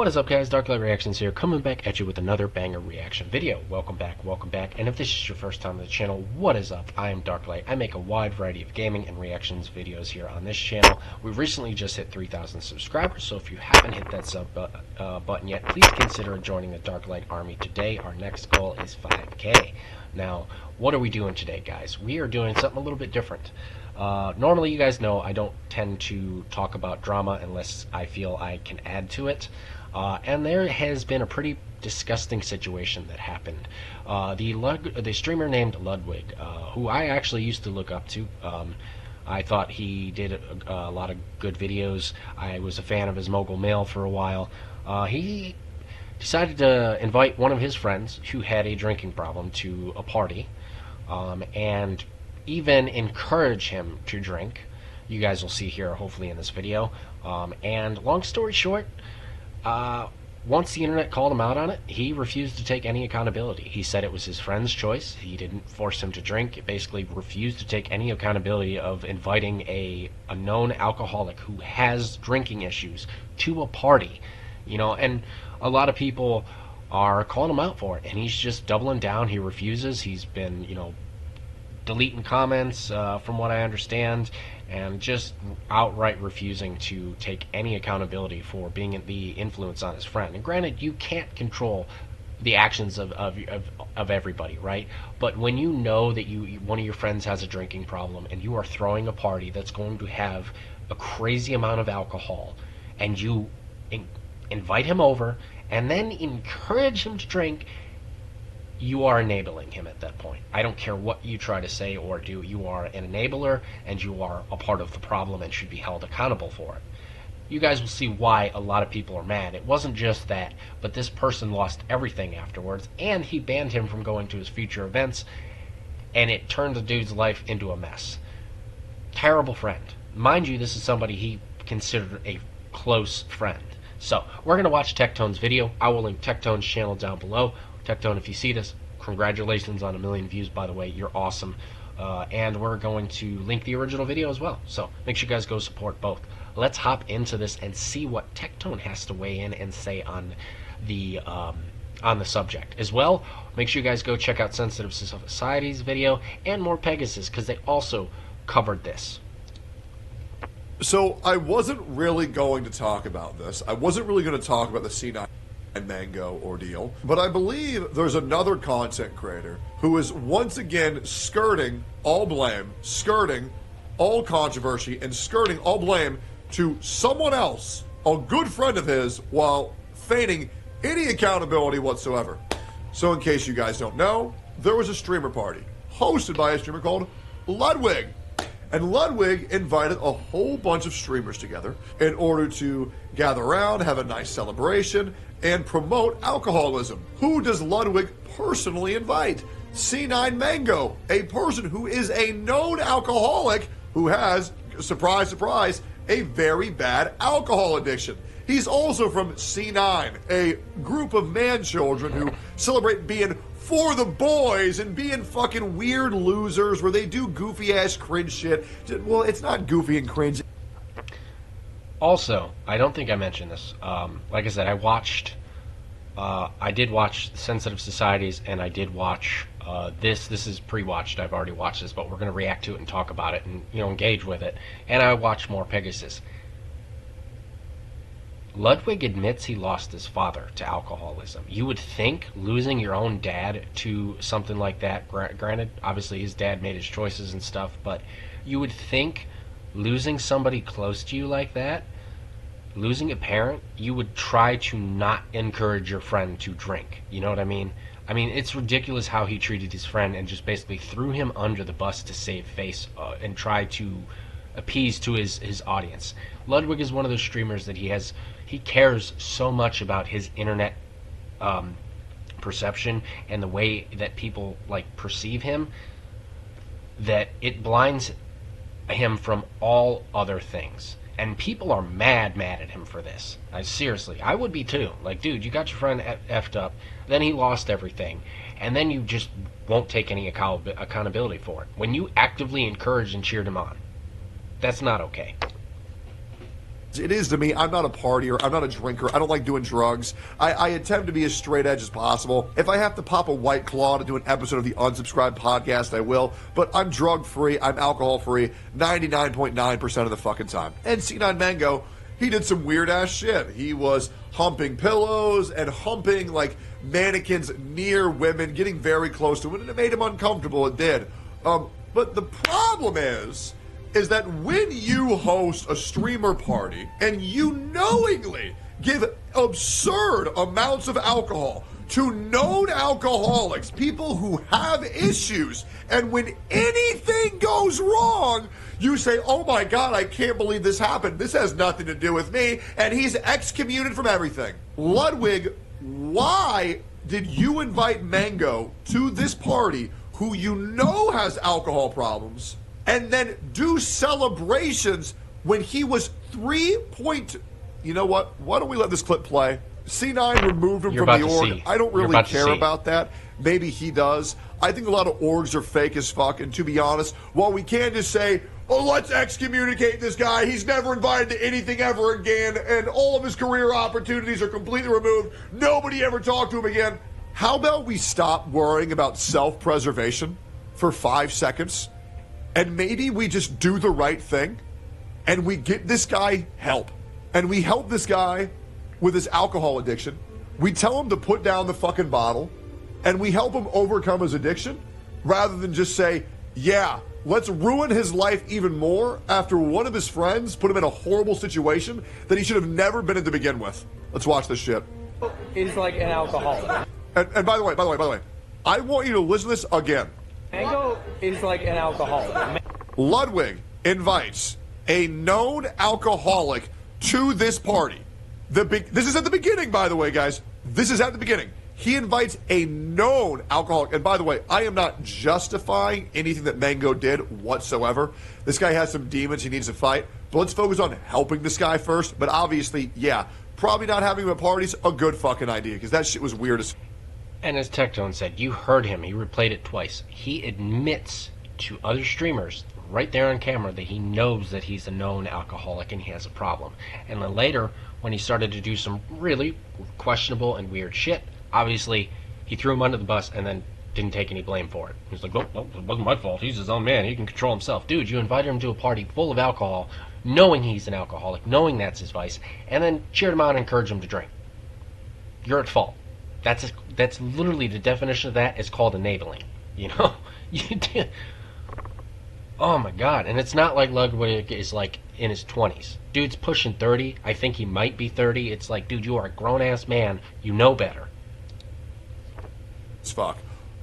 What is up, guys? Darklight Reactions here, coming back at you with another banger reaction video. Welcome back, and if this is your first time on the channel, what is up? I am Darklight. I make a wide variety of gaming and reactions videos here on this channel. We recently just hit 3,000 subscribers, so if you haven't hit that sub button yet, please consider joining the Darklight Army today. Our next goal is 5K. Now, what are we doing today, guys? We are doing something a little bit different. Normally, you guys know I don't tend to talk about drama unless I feel I can add to it. And there has been a pretty disgusting situation that happened. The streamer named Ludwig, who I actually used to look up to. I thought he did a lot of good videos. I was a fan of his Mogul Mail for a while. He decided to invite one of his friends who had a drinking problem to a party, and even encourage him to drink. You guys will see here hopefully in this video. And long story short, once the internet called him out on it, he refused to take any accountability. He said it was his friend's choice. He didn't force him to drink. It basically refused to take any accountability of inviting a known alcoholic who has drinking issues to a party. You know, and a lot of people are calling him out for it, and he's just doubling down. He refuses. He's been, deleting comments, from what I understand, and just outright refusing to take any accountability for being the influence on his friend. And granted, you can't control the actions of everybody, right? But when you know that one of your friends has a drinking problem and you are throwing a party that's going to have a crazy amount of alcohol, and you invite him over and then encourage him to drink, you are enabling him at that point. I don't care what you try to say or do. You are an enabler, and you are a part of the problem and should be held accountable for it. You guys will see why a lot of people are mad. It wasn't just that, but this person lost everything afterwards, and he banned him from going to his future events, and it turned the dude's life into a mess. Terrible friend. Mind you, this is somebody he considered a close friend. So, we're going to watch Tectone's video. I will link Tectone's channel down below. Tectone, if you see this, congratulations on 1 million views, by the way. You're awesome. And we're going to link the original video as well. So make sure you guys go support both. Let's hop into this and see what Tectone has to weigh in and say on the subject. As well, make sure you guys go check out Sensitive Society's video and More Pegasus, because they also covered this. So I wasn't really going to talk about this. I wasn't really going to talk about the C9 and Mango ordeal, but I believe there's another content creator who is once again skirting all blame, skirting all controversy, and skirting all blame to someone else, a good friend of his, while feigning any accountability whatsoever. So in case you guys don't know, there was a streamer party hosted by a streamer called Ludwig. And Ludwig invited a whole bunch of streamers together in order to gather around, have a nice celebration, and promote alcoholism. Who does Ludwig personally invite? C9 Mango, a person who is a known alcoholic who has, surprise, surprise, a very bad alcohol addiction. He's also from C9, a group of man children who celebrate being for the boys and being fucking weird losers where they do goofy ass cringe shit. Well, it's not goofy and cringe. Also, I don't think I mentioned this. Like I said, I did watch Sensitive Societies, and I did watch this. This is pre-watched. I've already watched this, but we're going to react to it and talk about it and, engage with it. And I watched More Pegasus. Ludwig admits he lost his father to alcoholism. You would think losing your own dad to something like that, granted, obviously his dad made his choices and stuff, but you would think losing somebody close to you like that, losing a parent, you would try to not encourage your friend to drink. You know what I mean? I mean, it's ridiculous how he treated his friend and just basically threw him under the bus to save face and try to appease to his audience. Ludwig is one of those streamers that he cares so much about his internet perception and the way that people perceive him that it blinds him from all other things. And people are mad at him for this. Seriously, I would be too. Dude, you got your friend effed up, then he lost everything, and then you just won't take any accountability for it. When you actively encouraged and cheered him on, that's not okay. it is to me. I'm not a partier. I'm not a drinker. I don't like doing drugs. I attempt to be as straight edge as possible. If I have to pop a White Claw to do an episode of the Unsubscribed podcast, I will. But I'm drug free. I'm alcohol free 99.9% of the fucking time. And C9 Mango, he did some weird ass shit. He was humping pillows and humping like mannequins near women, getting very close to them, and it made him uncomfortable. It did. But the problem is that when you host a streamer party and you knowingly give absurd amounts of alcohol to known alcoholics, people who have issues, and when anything goes wrong, you say, oh my God, I can't believe this happened. This has nothing to do with me, and he's excommunicated from everything. Ludwig, why did you invite Mango to this party who you know has alcohol problems, and then do celebrations when he was 3 point... You know what? Why don't we let this clip play? C9 removed him from the org. I don't really care about that. Maybe he does. I think a lot of orgs are fake as fuck, and to be honest, while we can't just say, oh, let's excommunicate this guy, he's never invited to anything ever again, and all of his career opportunities are completely removed, nobody ever talked to him again. How about we stop worrying about self-preservation for 5 seconds, and maybe we just do the right thing, and we get this guy help. And we help this guy with his alcohol addiction. We tell him to put down the fucking bottle, and we help him overcome his addiction, rather than just say, yeah, let's ruin his life even more after one of his friends put him in a horrible situation that he should have never been in to begin with. Let's watch this shit. Is like an alcoholic. And by the way, I want you to listen to this again. Mango is like an alcoholic. Ludwig invites a known alcoholic to this party. This is at the beginning, by the way, guys. This is at the beginning. He invites a known alcoholic. And by the way, I am not justifying anything that Mango did whatsoever. This guy has some demons he needs to fight. But let's focus on helping this guy first. But obviously, yeah, probably not having him at parties, a good fucking idea, because that shit was weird as... And as Tectone said, you heard him. He replayed it twice. He admits to other streamers right there on camera that he knows that he's a known alcoholic and he has a problem. And then later, when he started to do some really questionable and weird shit, obviously he threw him under the bus and then didn't take any blame for it. He's like, well, it wasn't my fault. He's his own man. He can control himself. Dude, you invited him to a party full of alcohol, knowing he's an alcoholic, knowing that's his vice, and then cheered him on and encouraged him to drink. You're at fault. That's literally the definition of that is called enabling. You know? You did. Oh my God. And it's not like Ludwig is like in his 20s. Dude's pushing 30. I think he might be 30. It's like, dude, you are a grown-ass man. You know better. It's fuck.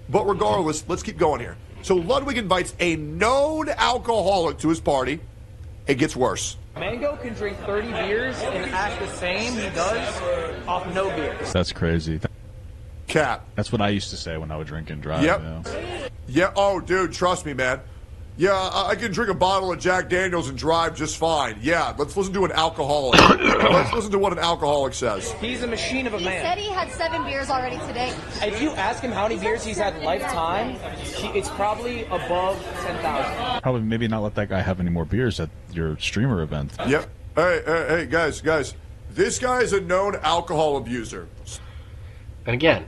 But regardless, let's keep going here. So Ludwig invites a known alcoholic to his party. It gets worse. Mango can drink 30 beers and act the same he does off no beers. That's crazy. Cat. That's what I used to say when I would drink and drive. Yep. Yeah. Yeah. Oh, dude, trust me, man. Yeah, I can drink a bottle of Jack Daniels and drive just fine. Yeah, let's listen to an alcoholic. Let's listen to what an alcoholic says. He's a machine of a man. He said he had 7 beers already today. If you ask him how many beers he's had lifetime, it's probably above 10,000. Probably maybe not let that guy have any more beers at your streamer event. Yep. Hey, guys. This guy is a known alcohol abuser. And again,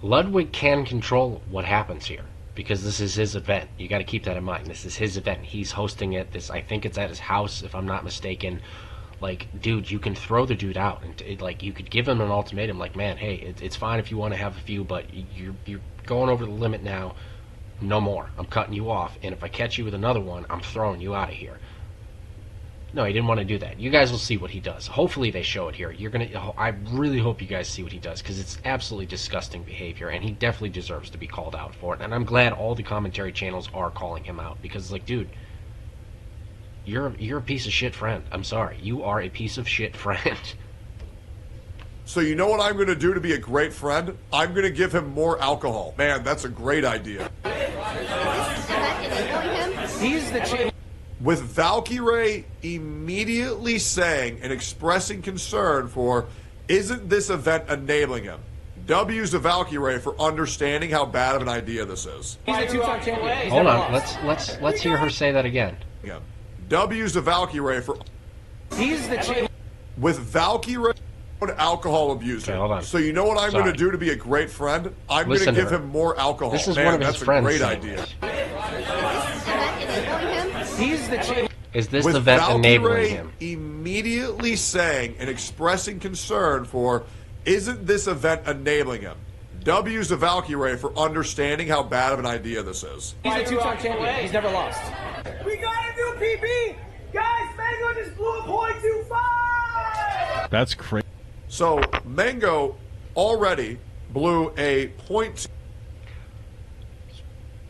Ludwig can control what happens here, because this is his event. You got to keep that in mind. This is his event. He's hosting it. I think it's at his house, if I'm not mistaken. Like, dude, you can throw the dude out, and like, you could give him an ultimatum, like, man, hey, it's fine if you want to have a few, but you're going over the limit now. No more. I'm cutting you off, and if I catch you with another one, I'm throwing you out of here. No, he didn't want to do that. You guys will see what he does. Hopefully they show it here. I really hope you guys see what he does, because it's absolutely disgusting behavior, and he definitely deserves to be called out for it. And I'm glad all the commentary channels are calling him out, because, like, dude, you're a piece of shit friend. I'm sorry. You are a piece of shit friend. So you know what I'm going to do to be a great friend? I'm going to give him more alcohol. Man, that's a great idea. He's the chief. With Valkyrie immediately saying and expressing concern for, isn't this event enabling him? W's to Valkyrie for understanding how bad of an idea this is. He's a 2-time champion. Hold on, let's hear her say that again. Yeah. W's to Valkyrie for... He's the champion. with Valkyrie, an alcohol abuser. Okay, hold on. So you know what I'm going Sorry. to do to be a great friend? I'm going to Listen to give her. him more alcohol. This is Man, one of his that's friends a great saying idea. this. He's the chick. Is this With the vet enabling Valkyrie him? immediately saying and expressing concern for, isn't this event enabling him? W's to Valkyrie for understanding how bad of an idea this is. He's a two-time champion. He's never lost. We gotta do PB! Guys, Mango just blew a .25! That's crazy. So, Mango already blew a point.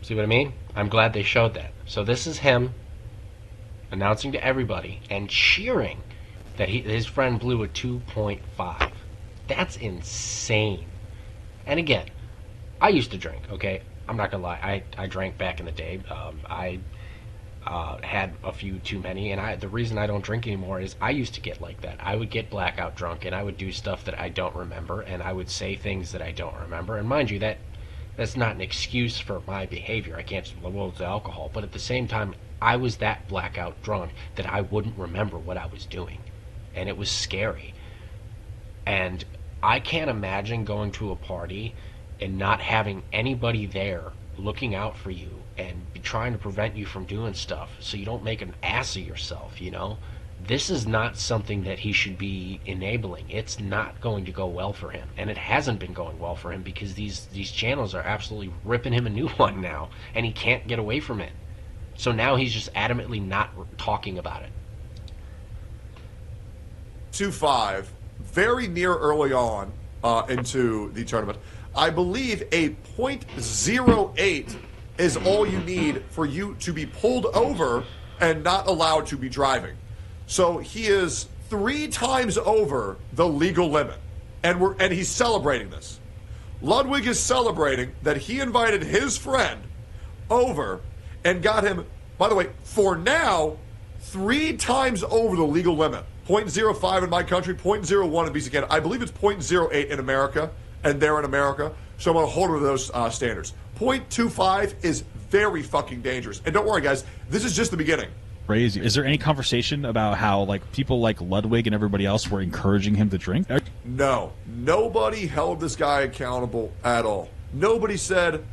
See what I mean? I'm glad they showed that. So this is him announcing to everybody and cheering that his friend blew a 2.5. That's insane. And again, I used to drink, okay? I'm not gonna lie. I drank back in the day. I had a few too many, and the reason I don't drink anymore is I used to get like that. I would get blackout drunk, and I would do stuff that I don't remember, and I would say things that I don't remember. And mind you, that's not an excuse for my behavior. I can't just blow the alcohol, but at the same time, I was that blackout drunk that I wouldn't remember what I was doing, and it was scary. And I can't imagine going to a party and not having anybody there looking out for you and trying to prevent you from doing stuff so you don't make an ass of yourself, you know? This is not something that he should be enabling. It's not going to go well for him. And it hasn't been going well for him because these channels are absolutely ripping him a new one now, and he can't get away from it. So now he's just adamantly not talking about it. 2.5, very near early on into the tournament. I believe a .08 is all you need for you to be pulled over and not allowed to be driving. So he is 3 times over the legal limit, and he's celebrating this. Ludwig is celebrating that he invited his friend over and got him, by the way, for now, 3 times over the legal limit. 0.05 in my country, 0.01 in BC Canada. I believe it's 0.08 in America, and they're in America. So I'm going to hold her to those standards. 0.25 is very fucking dangerous. And don't worry, guys, this is just the beginning. Crazy. Is there any conversation about how like people like Ludwig and everybody else were encouraging him to drink? No. Nobody held this guy accountable at all. Nobody said,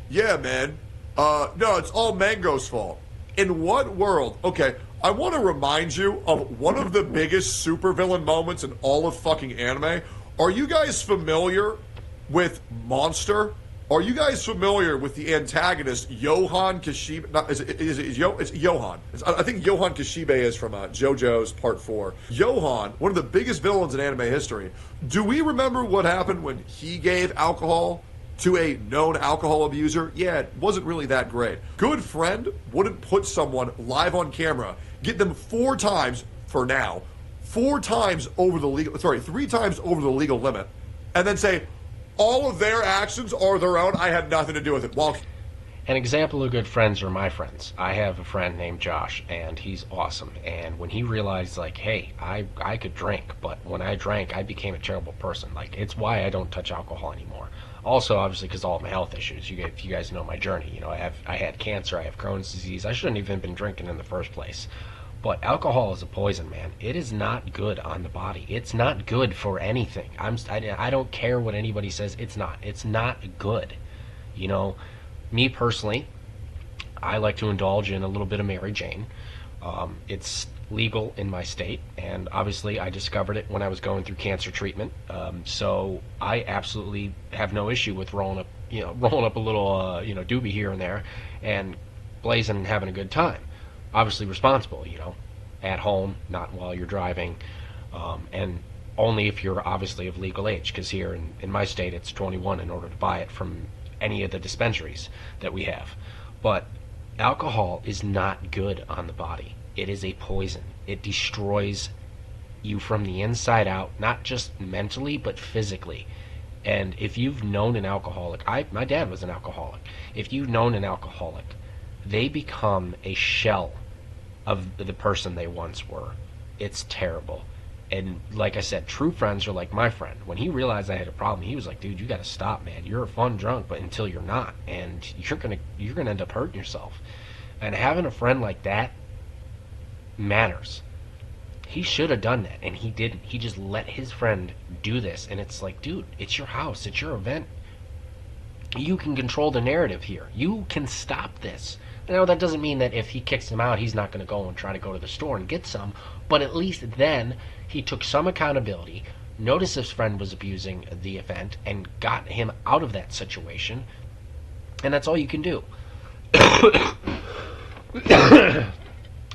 yeah, man, no, it's all Mango's fault. In what world? Okay, I want to remind you of one of the biggest supervillain moments in all of fucking anime. Are you guys familiar with Monster? Are you guys familiar with the antagonist Johan Kashibe? No, it's Johan. I think Johan Kashibe is from JoJo's Part 4. Johan, one of the biggest villains in anime history. Do we remember what happened when he gave alcohol to a known alcohol abuser? Yeah, it wasn't really that great. Good friend wouldn't put someone live on camera, get them 4 times, for now, 4 times over the legal, 3 times over the legal limit, and then say, all of their actions are their own. I had nothing to do with it. Well, An example of good friends are my friends. I have a friend named Josh, and he's awesome. And when he realized, like, hey, I could drink, but when I drank, I became a terrible person. Like, it's why I don't touch alcohol anymore. Also, obviously, because of all of my health issues. If you guys know my journey, you know, I had cancer, I have Crohn's disease. I shouldn't even been drinking in the first place. But alcohol is a poison, man. It is not good on the body. It's not good for anything. I don't care what anybody says. It's not. It's not good. You know, me personally, I like to indulge in a little bit of Mary Jane. It's legal in my state, and obviously I discovered it when I was going through cancer treatment. So I absolutely have no issue with rolling up a little, doobie here and there, and blazing and having a good time. Obviously responsible, at home, not while you're driving, and only if you're obviously of legal age, because here in my state it's 21 in order to buy it from any of the dispensaries that we have. But alcohol is not good on the body. It is a poison. It destroys you from the inside out, not just mentally, but physically. And if you've known an alcoholic, my dad was an alcoholic. If you've known an alcoholic, they become a shell of the person they once were. It's terrible. And like I said, true friends are like my friend. When he realized I had a problem, he was like, dude, you gotta stop, man. You're a fun drunk, but until you're not, and you're gonna end up hurting yourself. And having a friend like that matters. He should have done that, and he didn't. He just let his friend do this, and it's like, dude, it's your house, it's your event. You can control the narrative here. You can stop this. Now, that doesn't mean that if he kicks him out, he's not going to go and try to go to the store and get some, but at least then he took some accountability, noticed his friend was abusing the event, and got him out of that situation, and that's all you can do.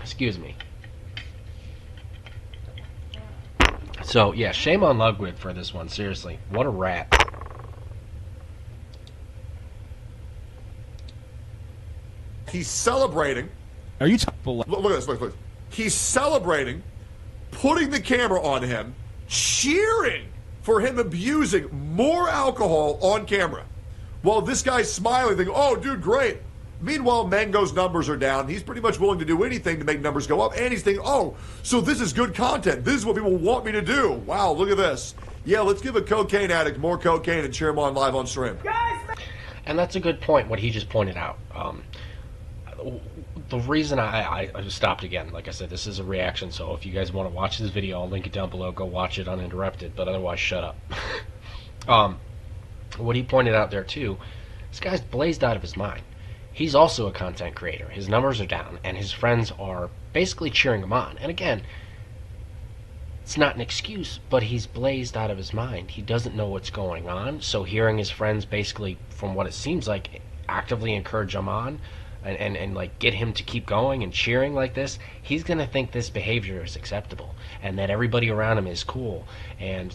Excuse me. So, yeah, shame on Ludwig for this one, seriously. What a rat. He's celebrating. Are you talking? Look at this, look. He's celebrating, putting the camera on him, cheering for him abusing more alcohol on camera. While this guy's smiling, thinking, oh, dude, great. Meanwhile, Mango's numbers are down. He's pretty much willing to do anything to make numbers go up. And he's thinking, oh, so this is good content. This is what people want me to do. Wow, look at this. Yeah, let's give a cocaine addict more cocaine and cheer him on live on stream. And that's a good point, what he just pointed out. The reason I stopped again, like I said, this is a reaction, so if you guys want to watch this video, I'll link it down below. Go watch it uninterrupted, but otherwise, shut up. What he pointed out there, too, this guy's blazed out of his mind. He's also a content creator. His numbers are down, and his friends are basically cheering him on. And again, it's not an excuse, but he's blazed out of his mind. He doesn't know what's going on, so hearing his friends basically, from what it seems like, actively encourage him on and like get him to keep going and cheering like this, he's going to think this behavior is acceptable and that everybody around him is cool. And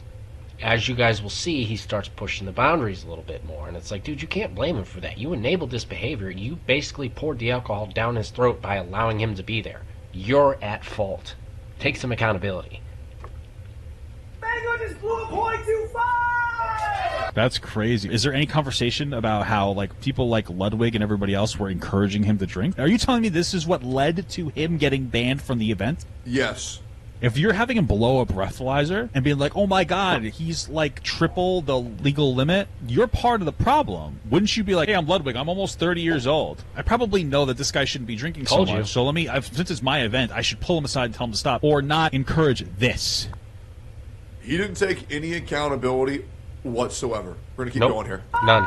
as you guys will see, he starts pushing the boundaries a little bit more. And it's like, dude, you can't blame him for that. You enabled this behavior. You basically poured the alcohol down his throat by allowing him to be there. You're at fault. Take some accountability. Mango just blew a .25! That's crazy. Is there any conversation about how like people like Ludwig and everybody else were encouraging him to drink? Are you telling me this is what led to him getting banned from the event? Yes. If you're having him blow a breathalyzer and being like, oh my god, he's like triple the legal limit, you're part of the problem. Wouldn't you be like, hey, I'm Ludwig, I'm almost 30 years old. I probably know that this guy shouldn't be drinking so Told you. much, so let me, since it's my event, I should pull him aside and tell him to stop, or not encourage this. He didn't take any accountability whatsoever. We're going to keep Nope. going here. None.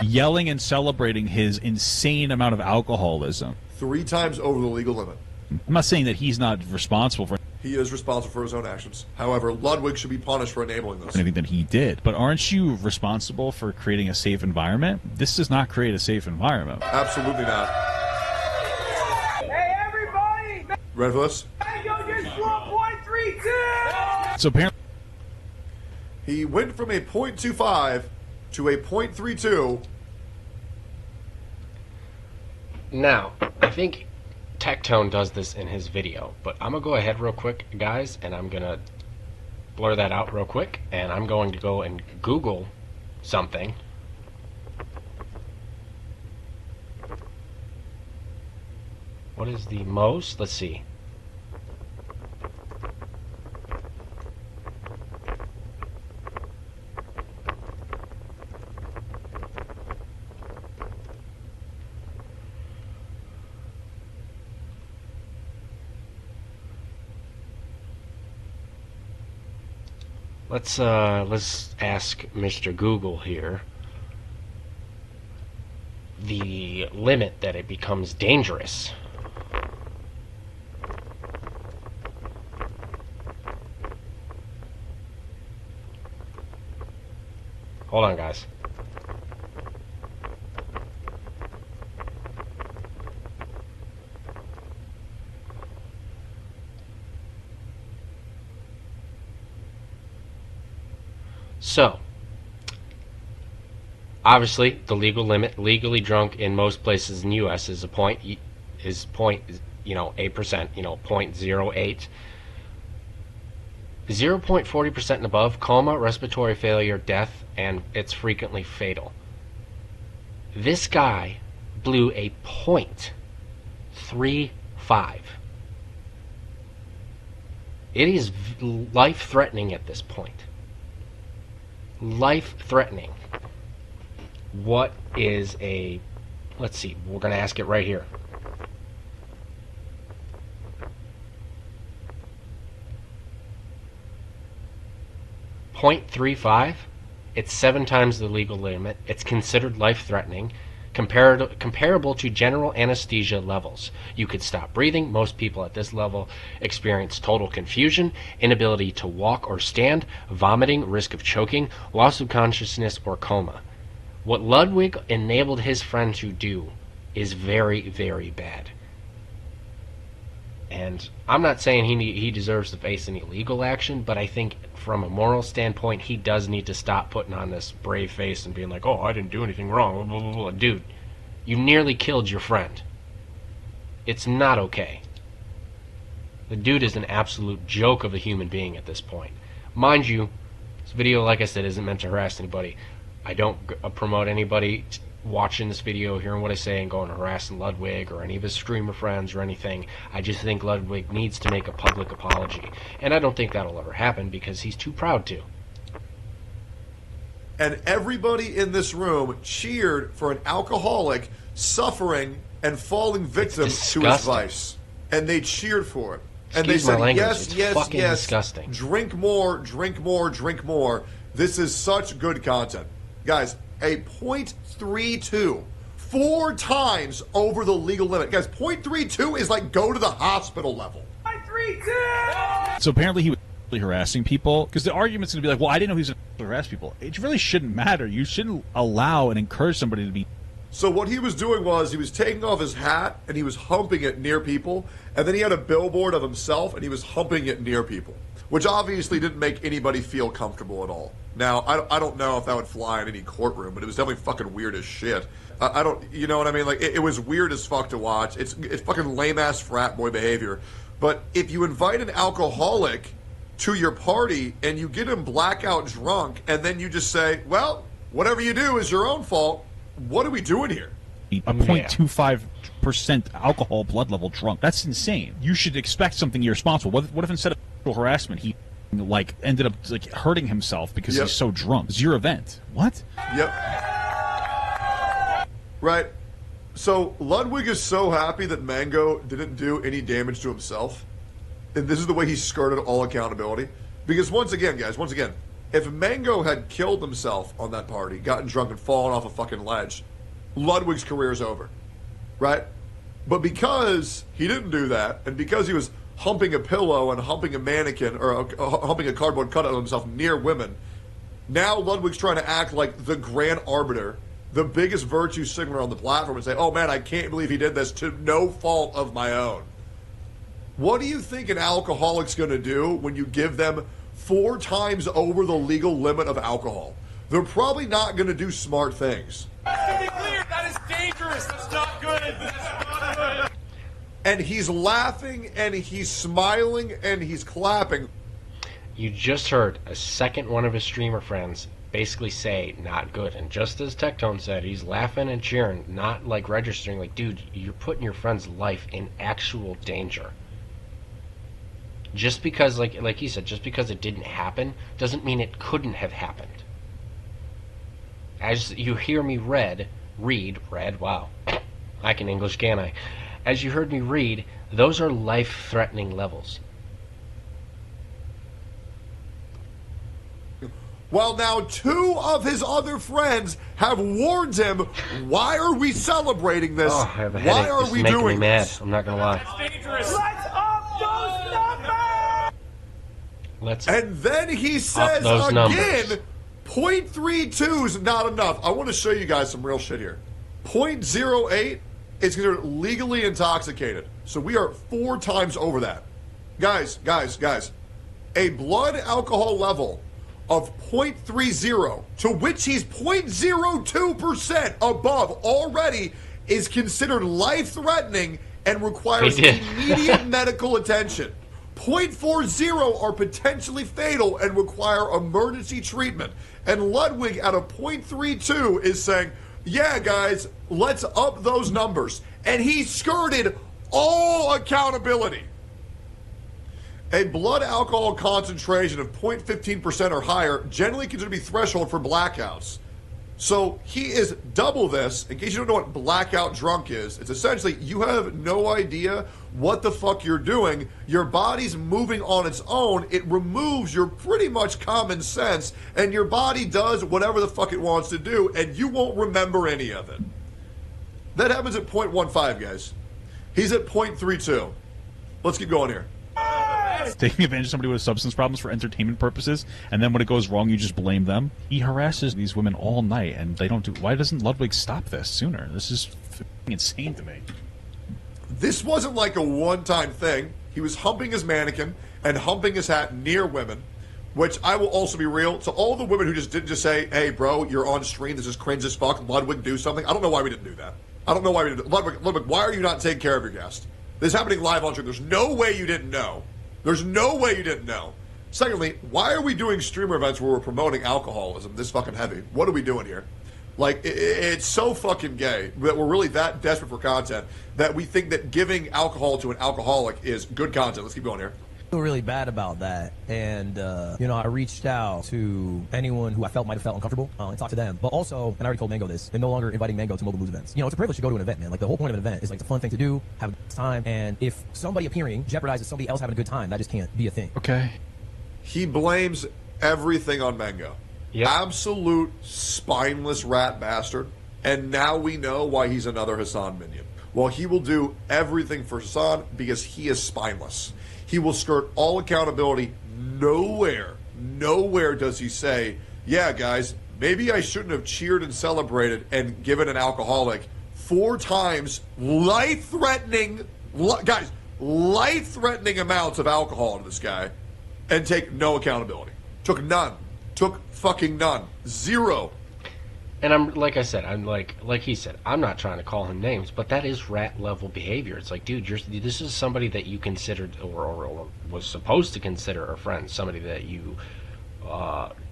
Yelling and celebrating his insane amount of alcoholism. 3 times over the legal limit. I'm not saying that he's not responsible for He is responsible for his own actions. However, Ludwig should be punished for enabling this. anything that he did. But aren't you responsible for creating a safe environment? This does not create a safe environment. Absolutely not. Hey, everybody! Ready for this? Mango just blew a .32! So apparently, He went from a .25 to a .32. Now, I think Tectone does this in his video, but I'm going to go ahead real quick, guys, and I'm going to blur that out real quick, and I'm going to go and Google something. What is the most? Let's see. Let's ask Mr. Google here the limit that it becomes dangerous. Hold on, guys. So, obviously, the legal limit, legally drunk in most places in the U.S. is 8%, 0.08. 0.40% and above, coma, respiratory failure, death, and it's frequently fatal. This guy blew a .35. It is life-threatening at this point. Life-threatening. What is a... Let's see, we're going to ask it right here. 0.35. It's 7 times the legal limit. It's considered life-threatening, comparable to general anesthesia levels. You could stop breathing. Most people at this level experience total confusion, inability to walk or stand, vomiting, risk of choking, loss of consciousness, or coma. What Ludwig enabled his friend to do is very, very bad. And I'm not saying he deserves to face any legal action, but I think from a moral standpoint, he does need to stop putting on this brave face and being like, oh, I didn't do anything wrong. Blah, blah, blah. Dude, you nearly killed your friend. It's not okay. The dude is an absolute joke of a human being at this point. Mind you, this video, like I said, isn't meant to harass anybody. I don't promote anybody watching this video, hearing what I say, and going to harassing Ludwig or any of his streamer friends or anything. I just think Ludwig needs to make a public apology. And I don't think that'll ever happen because he's too proud to. And everybody in this room cheered for an alcoholic suffering and falling victim to his vice. And they cheered for it. And they said, yes, yes, yes, disgusting. Drink more, drink more, drink more. This is such good content. Guys, a 0.32, 4 times over the legal limit. Guys, 0.32 is like go to the hospital level. 0.32! So apparently he was harassing people, because the argument's going to be like, well, I didn't know he was going to harass people. It really shouldn't matter. You shouldn't allow and encourage somebody to be... So what he was doing was he was taking off his hat and he was humping it near people, and then he had a billboard of himself and he was humping it near people, which obviously didn't make anybody feel comfortable at all. Now, I don't know if that would fly in any courtroom, but it was definitely fucking weird as shit. I don't, you know what I mean? Like, it was weird as fuck to watch. It's fucking lame-ass frat boy behavior. But if you invite an alcoholic to your party and you get him blackout drunk and then you just say, well, whatever you do is your own fault, what are we doing here? A 0.25% alcohol blood level drunk. That's insane. You should expect something irresponsible. What if instead of sexual harassment, he like ended up like hurting himself because he's so drunk? It's your event. What? Yep. Right. So Ludwig is so happy that Mango didn't do any damage to himself. And this is the way he skirted all accountability. Because once again, guys, if Mango had killed himself on that party, gotten drunk and fallen off a fucking ledge, Ludwig's career is over. Right? But because he didn't do that, and because he was humping a pillow and humping a mannequin, or humping a cardboard cutout of himself near women, now Ludwig's trying to act like the grand arbiter, the biggest virtue signaler on the platform, and say, oh man, I can't believe he did this to no fault of my own. What do you think an alcoholic's going to do when you give them 4 times over the legal limit of alcohol? They're probably not going to do smart things. To be clear, that is dangerous. That's not good. That's not good. And he's laughing, and he's smiling, and he's clapping. You just heard a second one of his streamer friends basically say, not good. And just as Tectone said, he's laughing and cheering, not like registering, like, dude, you're putting your friend's life in actual danger. Just because, like he said, just because it didn't happen doesn't mean it couldn't have happened. As you hear me read, wow, I can English, can I? As you heard me read, those are life-threatening levels. Well, now 2 of his other friends have warned him, why are we celebrating this? Oh, I have a headache. Why are this we is making doing me mad. this? I'm not going to lie. That's dangerous. Let's up those numbers! Let's And then he says those again, numbers. 0.32 is not enough. I want to show you guys some real shit here. 0.08 is considered legally intoxicated. So we are 4 times over that. Guys. A blood alcohol level of 0.30, to which he's 0.02% above already, is considered life-threatening and requires immediate medical attention. 0.40 are potentially fatal and require emergency treatment. And Ludwig at a 0.32 is saying, yeah, guys, let's up those numbers. And he skirted all accountability. A blood alcohol concentration of 0.15% or higher generally considered to be threshold for blackouts. So he is double this. In case you don't know what blackout drunk is, it's essentially you have no idea what the fuck you're doing. Your body's moving on its own. It removes your pretty much common sense, and your body does whatever the fuck it wants to do, and you won't remember any of it. That happens at 0.15, guys. He's at 0.32. Let's keep going here. Taking advantage of somebody with substance problems for entertainment purposes, and then when it goes wrong, you just blame them. He harasses these women all night, and they don't do. Why doesn't Ludwig stop this sooner? This is insane to me. This wasn't like a one-time thing. He was humping his mannequin and humping his hat near women, which I will also be real. So all the women who just didn't just say, "Hey, bro, you're on stream. This is cringe as fuck. Ludwig, do something." I don't know why we didn't do that. I don't know why we didn't. Ludwig, why are you not taking care of your guest? This is happening live on stream. There's no way you didn't know. There's no way you didn't know. Secondly, why are we doing streamer events where we're promoting alcoholism this fucking heavy? What are we doing here? Like, it's so fucking gay that we're really that desperate for content that we think that giving alcohol to an alcoholic is good content. Let's keep going here. I feel really bad about that, and I reached out to anyone who I felt might have felt uncomfortable and talked to them. But also, and I already told Mango this, they're no longer inviting Mango to Mobile Moves events. It's a privilege to go to an event, man. Like, the whole point of an event is like it's a fun thing to do, have a good time, and if somebody appearing jeopardizes somebody else having a good time, that just can't be a thing. Okay. He blames everything on Mango. Yep. Absolute spineless rat bastard. And now we know why he's another Hassan minion. Well, he will do everything for Hassan because he is spineless. He will skirt all accountability. Nowhere does he say, yeah, guys, maybe I shouldn't have cheered and celebrated and given an alcoholic 4 times life-threatening amounts of alcohol to this guy and take no accountability. Took none. Took fucking none. 0. And I'm like he said, I'm not trying to call him names, but that is rat level behavior. It's like, dude, this is somebody that you considered or was supposed to consider a friend, somebody that you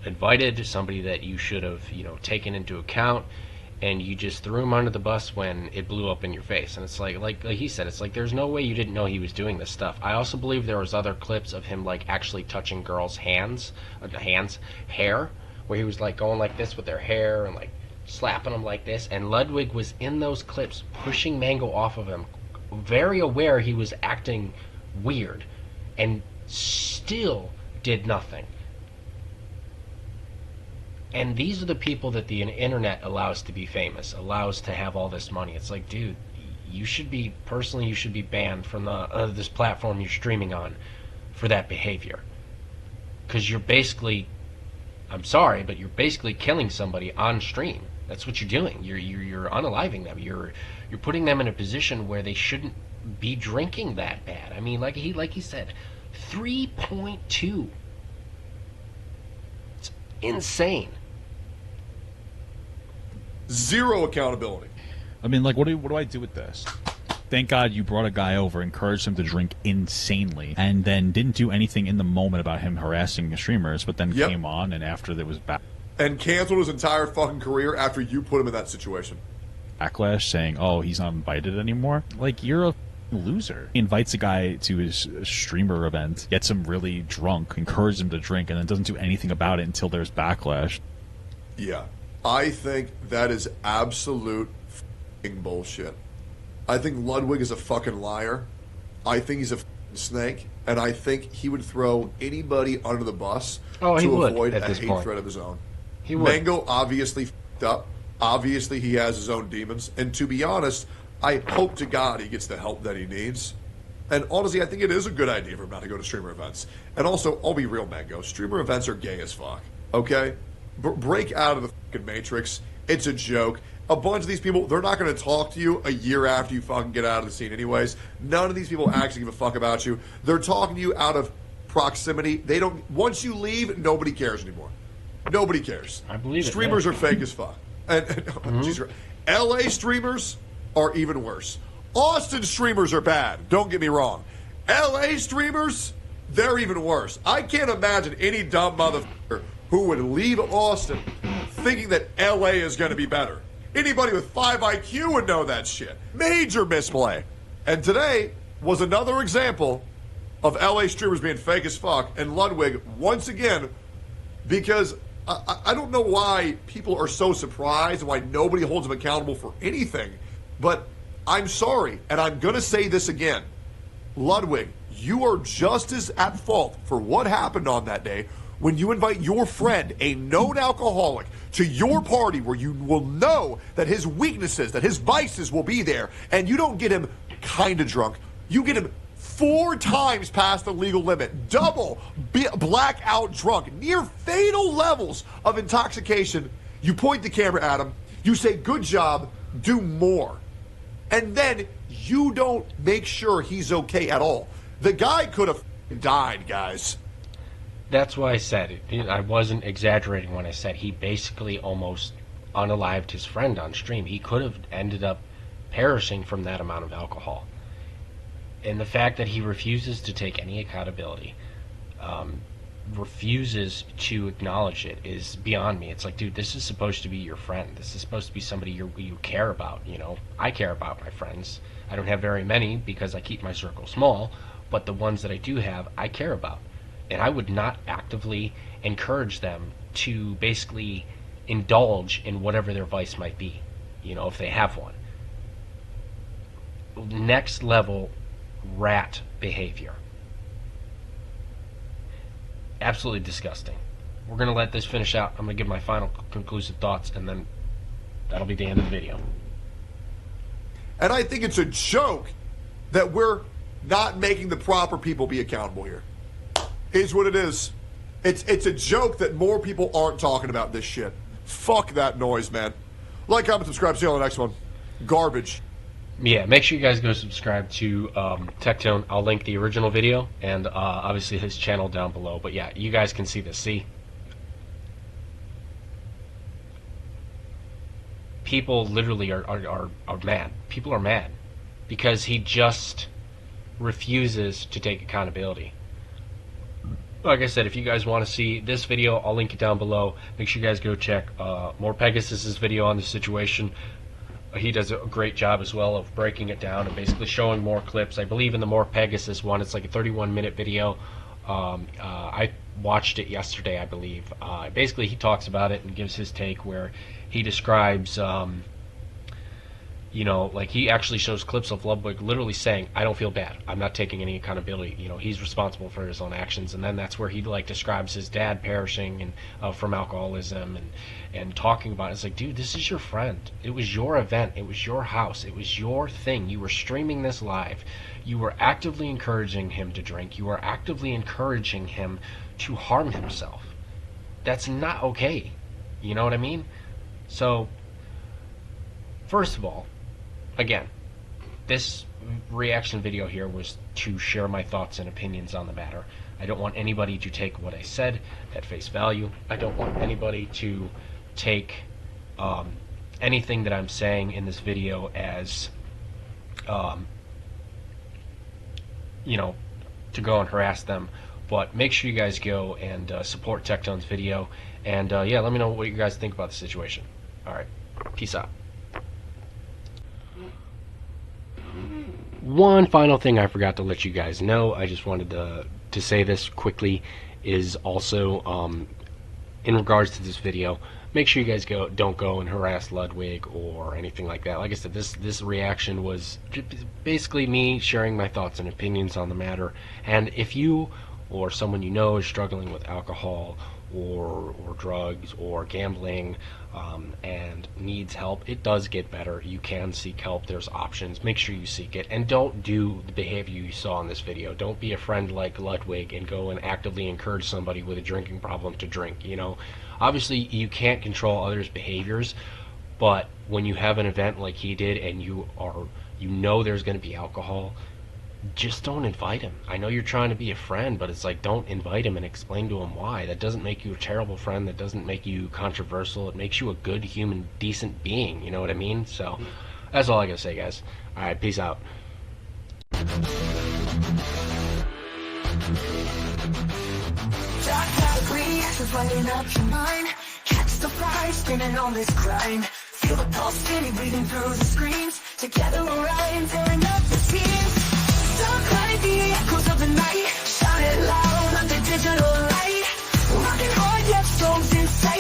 invited, somebody that you should have taken into account, and you just threw him under the bus when it blew up in your face. And it's like he said, it's like there's no way you didn't know he was doing this stuff. I also believe there was other clips of him like actually touching girls' hair, where he was like going like this with their hair and like slapping them like this, and Ludwig was in those clips pushing Mango off of him, very aware he was acting weird, and still did nothing. And these are the people that the internet allows to be famous, allows to have all this money. It's like, dude, you should be banned from this platform you're streaming on for that behavior, because you're basically, I'm sorry, but you're basically killing somebody on stream. That's what you're doing. You're unaliving them. You're putting them in a position where they shouldn't be drinking that bad. I mean, like he said, 3.2. It's insane. 0 accountability. I mean, like, what do I do with this? Thank God you brought a guy over, encouraged him to drink insanely, and then didn't do anything in the moment about him harassing the streamers, but then came on, and after there was and canceled his entire fucking career after you put him in that situation. Backlash saying, oh, he's not invited anymore. Like, you're a loser. He invites a guy to his streamer event, gets him really drunk, encourages him to drink, and then doesn't do anything about it until there's backlash. Yeah. I think that is absolute fucking bullshit. I think Ludwig is a fucking liar. I think he's a snake, and I think he would throw anybody under the bus to avoid a hate threat of his own. He would. Mango obviously f***ed up. Obviously he has his own demons, and to be honest, I hope to God he gets the help that he needs. And honestly, I think it is a good idea for him not to go to streamer events. And also, I'll be real, Mango. Streamer events are gay as fuck. Okay? Break out of the fucking matrix. It's a joke. A bunch of these people, they're not going to talk to you a year after you fucking get out of the scene anyways. None of these people actually give a fuck about you. They're talking to you out of proximity. They don't. Once you leave, nobody cares anymore. Nobody cares. I believe it. Streamers are fake as fuck. And LA streamers are even worse. Austin streamers are bad. Don't get me wrong. LA streamers, they're even worse. I can't imagine any dumb motherfucker who would leave Austin thinking that LA is going to be better. Anybody with 5 IQ would know that shit. Major misplay. And today was another example of LA streamers being fake as fuck, and Ludwig, once again, because I don't know why people are so surprised and why nobody holds him accountable for anything, but I'm sorry, and I'm going to say this again. Ludwig, you are just as at fault for what happened on that day when you invite your friend, a known alcoholic, to your party where you will know that his weaknesses, that his vices will be there, and you don't get him kind of drunk. You get him 4 times past the legal limit, double blackout drunk, near fatal levels of intoxication. You point the camera at him, you say, good job, do more. And then you don't make sure he's okay at all. The guy could have died, guys. That's why I said it. I wasn't exaggerating when I said he basically almost unalived his friend on stream. He could have ended up perishing from that amount of alcohol. And the fact that he refuses to take any accountability, refuses to acknowledge it, is beyond me. It's like, dude, this is supposed to be your friend. This is supposed to be somebody you care about, you know? I care about my friends. I don't have very many because I keep my circle small, but the ones that I do have, I care about. And I would not actively encourage them to basically indulge in whatever their vice might be, you know, if they have one. Next level rat behavior. Absolutely disgusting. We're going to let this finish out. I'm going to give my final conclusive thoughts, and then that'll be the end of the video. And I think it's a joke that we're not making the proper people be accountable here. Is what it is. It's a joke that more people aren't talking about this shit. Fuck that noise, man. Like, comment, subscribe. See you on the next one. Garbage. Yeah, make sure you guys go subscribe to Tectone. I'll link the original video and obviously his channel down below. But yeah, you guys can see this. See? People literally are mad. People are mad because he just refuses to take accountability. Like I said, if you guys want to see this video, I'll link it down below. Make sure you guys go check more Pegasus's video on the situation. He does a great job as well of breaking it down and basically showing more clips. I believe in the more Pegasus one, it's like a 31-minute video. I watched it yesterday, I believe. Basically, he talks about it and gives his take where he describes, you know, like he actually shows clips of Ludwig literally saying, I don't feel bad. I'm not taking any accountability. You know, he's responsible for his own actions. And then that's where he like describes his dad perishing and from alcoholism and talking about it. It's like, dude, this is your friend. It was your event. It was your house. It was your thing. You were streaming this live. You were actively encouraging him to drink. You were actively encouraging him to harm himself. That's not okay. You know what I mean? So, first of all, again, this reaction video here was to share my thoughts and opinions on the matter. I don't want anybody to take what I said at face value. I don't want anybody to take anything that I'm saying in this video as, you know, to go and harass them. But make sure you guys go and support Tectone's video. And yeah, let me know what you guys think about the situation. Alright, peace out. One final thing I forgot to let you guys know, I just wanted to say this quickly, is also in regards to this video, make sure you guys don't go and harass Ludwig or anything like that. Like I said, this reaction was basically me sharing my thoughts and opinions on the matter. And if you or someone you know is struggling with alcohol or drugs or gambling and needs help, it does get better. You can seek help. There's options. Make sure you seek it, and don't do the behavior you saw in this video. Don't be a friend like Ludwig and go and actively encourage somebody with a drinking problem to drink. You know, obviously you can't control others' behaviors, but when you have an event like he did and you know there's going to be alcohol, just don't invite him. I know you're trying to be a friend, but it's like, don't invite him and explain to him why. That doesn't make you a terrible friend. That doesn't make you controversial. It makes you a good human, decent being. You know what I mean? So that's all I gotta say, guys. All right, peace out. Lighting up your mind, catch the fire, spinning on this grind. Feel the pulse steady breathing through the screams. Together we're riding, tearing up the seams. Dark light, the echoes of the night, shout it loud on the digital light. Rocking hard, yet storms inside.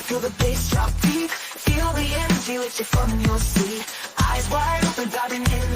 feel the bass drop deep. Feel the energy lift you from your seat. Eyes wide open, diving in